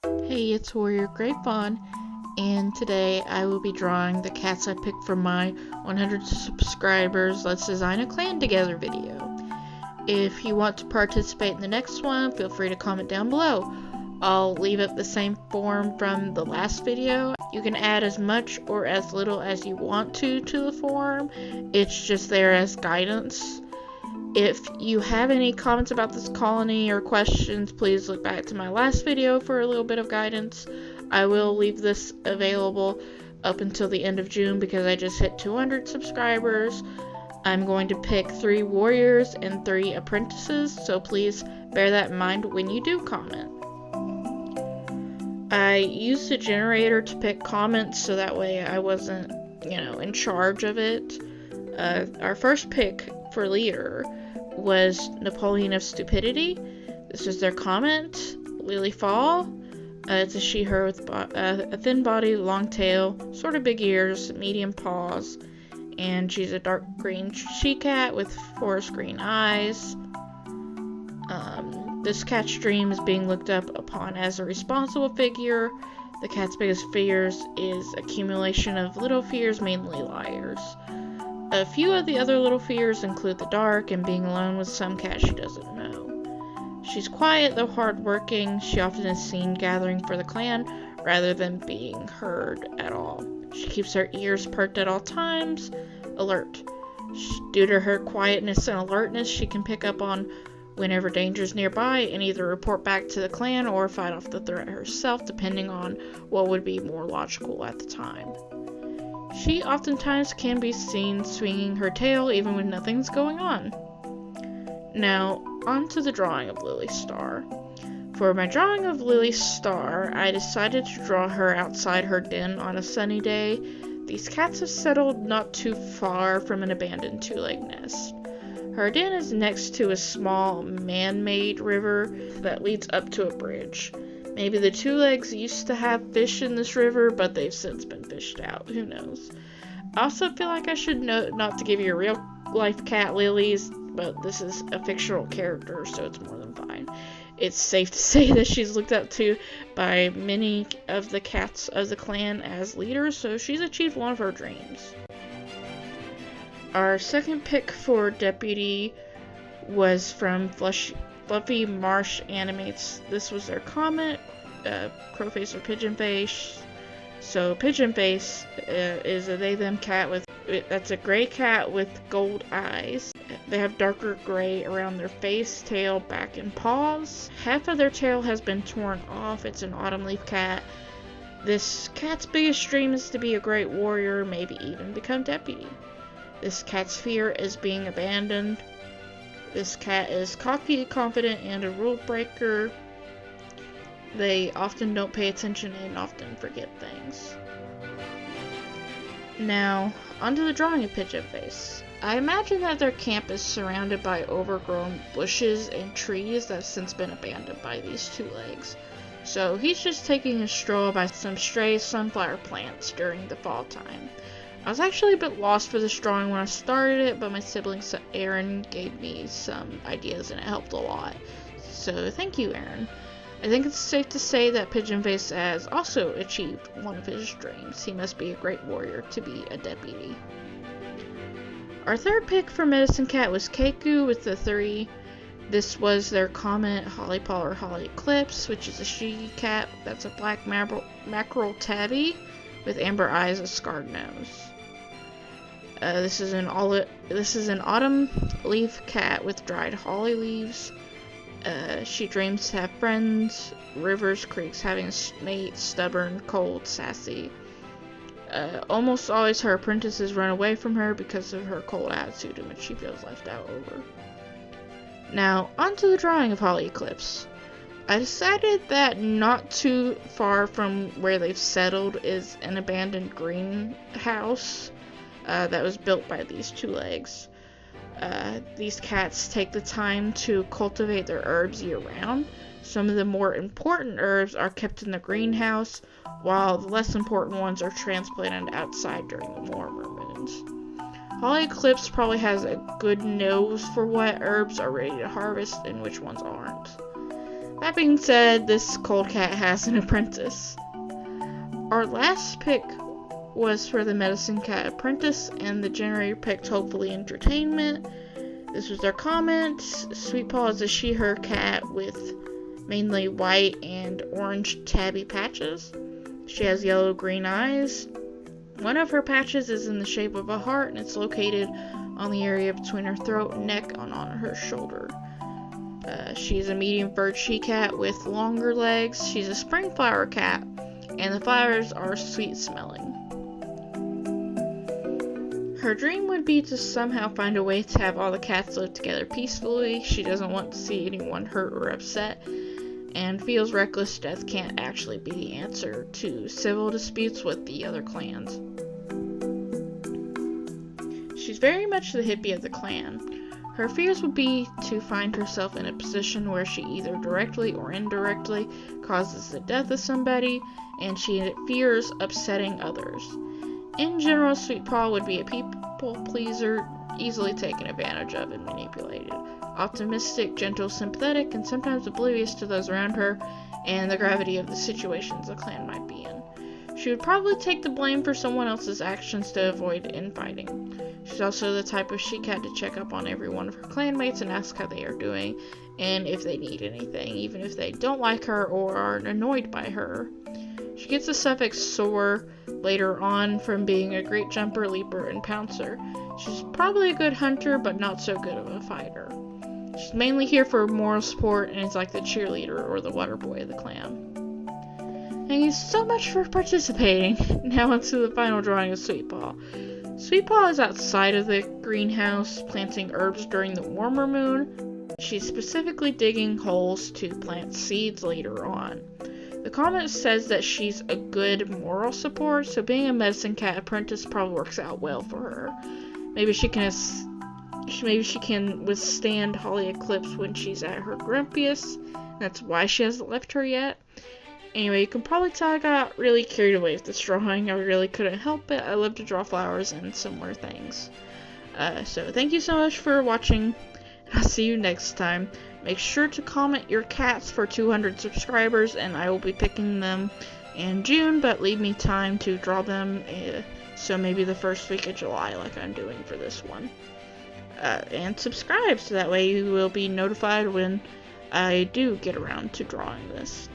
Hey, it's Warrior Grapevine, and today I will be drawing the cats I picked from my 100 subscribers Let's Design a Clan Together video. If you want to participate in the next one, feel free to comment down below. I'll leave it the same form from the last video. You can add as much or as little as you want to the form. It's just there as guidance. If you have any comments about this colony or questions, please look back to my last video for a little bit of guidance. I will leave this available up until the end of June because I just hit 200 subscribers. I'm going to pick 3 warriors and 3 apprentices, so please bear that in mind when you do comment. I used a generator to pick comments so that way I wasn't, in charge of it. Our first pick for leader was Napoleon of Stupidity. This is their comment. Lily Fall. It's a she/her with a thin body, long tail, sort of big ears, medium paws, and she's a dark green she-cat with forest green eyes. This cat's dream is being looked up upon as a responsible figure. The cat's biggest fears is accumulation of little fears, mainly liars. A few of the other little fears include the dark and being alone with some cat she doesn't know. She's quiet though hardworking. She often is seen gathering for the clan rather than being heard at all. She keeps her ears perked at all times, alert. Due to her quietness and alertness, she can pick up on whenever danger's nearby and either report back to the clan or fight off the threat herself, depending on what would be more logical at the time. She oftentimes can be seen swinging her tail even when nothing's going on. Now, on to the drawing of Lily Star. For my drawing of Lily Star, I decided to draw her outside her den on a sunny day. These cats have settled not too far from an abandoned 2-leg nest. Her den is next to a small man-made river that leads up to a bridge. Maybe the 2-legs used to have fish in this river, but they've since been fished out. Who knows? I also feel like I should note not to give you real-life cat lilies, but this is a fictional character, so it's more than fine. It's safe to say that she's looked up to by many of the cats of the clan as leaders, so she's achieved one of her dreams. Our second pick for deputy was from Fluffy Marsh Animates. This was their comment, Crowface or Pigeon Face. So Pigeon Face is a they/them cat that's a gray cat with gold eyes. They have darker gray around their face, tail, back, and paws. Half of their tail has been torn off. It's an autumn leaf cat. This cat's biggest dream is to be a great warrior, maybe even become deputy. This cat's fear is being abandoned. This cat is cocky, confident, and a rule breaker. They often don't pay attention and often forget things. Now, onto the drawing of Pigeon Face. I imagine that their camp is surrounded by overgrown bushes and trees that have since been abandoned by these 2-legs. So he's just taking a stroll by some stray sunflower plants during the fall time. I was actually a bit lost for this drawing when I started it, but my sibling Aaron gave me some ideas and it helped a lot. So thank you, Aaron. I think it's safe to say that Pigeon Face has also achieved one of his dreams. He must be a great warrior to be a deputy. Our third pick for Medicine Cat was Keiko with the 3. This was their comment, Holly Paw or Holly Eclipse, which is a she-cat that's a black mackerel tabby with amber eyes, a scarred nose. This is an autumn leaf cat with dried holly leaves. She dreams to have friends, rivers, creeks, having a mate, stubborn, cold, sassy. Almost always her apprentices run away from her because of her cold attitude in which she feels left out over. Now, onto the drawing of Holly Eclipse. I decided that not too far from where they've settled is an abandoned greenhouse that was built by these 2-legs. These cats take the time to cultivate their herbs year-round. Some of the more important herbs are kept in the greenhouse, while the less important ones are transplanted outside during the warmer moons. Holly Eclipse probably has a good nose for what herbs are ready to harvest and which ones aren't. That being said, this cold cat has an apprentice. Our last pick was for the medicine cat apprentice, and the generator picked Hopefully Entertainment. This was their comment. Sweet Paw is a she/her cat with mainly white and orange tabby patches. She has yellow-green eyes. One of her patches is in the shape of a heart, and it's located on the area between her throat and neck and on her shoulder. She's a medium furred she-cat with longer legs. She's a spring flower cat, and the flowers are sweet smelling. Her dream would be to somehow find a way to have all the cats live together peacefully. She doesn't want to see anyone hurt or upset, and feels reckless death can't actually be the answer to civil disputes with the other clans. She's very much the hippie of the clan. Her fears would be to find herself in a position where she either directly or indirectly causes the death of somebody, and she fears upsetting others. In general, Sweet Paw would be a people pleaser, easily taken advantage of and manipulated. Optimistic, gentle, sympathetic, and sometimes oblivious to those around her and the gravity of the situations the clan might be in. She would probably take the blame for someone else's actions to avoid infighting. She's also the type of she-cat to check up on every one of her clanmates and ask how they are doing and if they need anything, even if they don't like her or are annoyed by her. She gets the suffix "soar" later on from being a great jumper, leaper, and pouncer. She's probably a good hunter, but not so good of a fighter. She's mainly here for moral support and is like the cheerleader or the water boy of the clan. Thank you so much for participating. Now onto the final drawing of Sweet Paw. Sweet Paw is outside of the greenhouse planting herbs during the warmer moon. She's specifically digging holes to plant seeds later on. The comment says that she's a good moral support, so being a medicine cat apprentice probably works out well for her. Maybe she can withstand Holly Eclipse when she's at her grumpiest. That's why she hasn't left her yet. Anyway, you can probably tell I got really carried away with this drawing. I really couldn't help it. I love to draw flowers and similar things. So thank you so much for watching. I'll see you next time. Make sure to comment your cats for 200 subscribers, and I will be picking them in June, but leave me time to draw them, so maybe the first week of July like I'm doing for this one. And subscribe so that way you will be notified when I do get around to drawing this.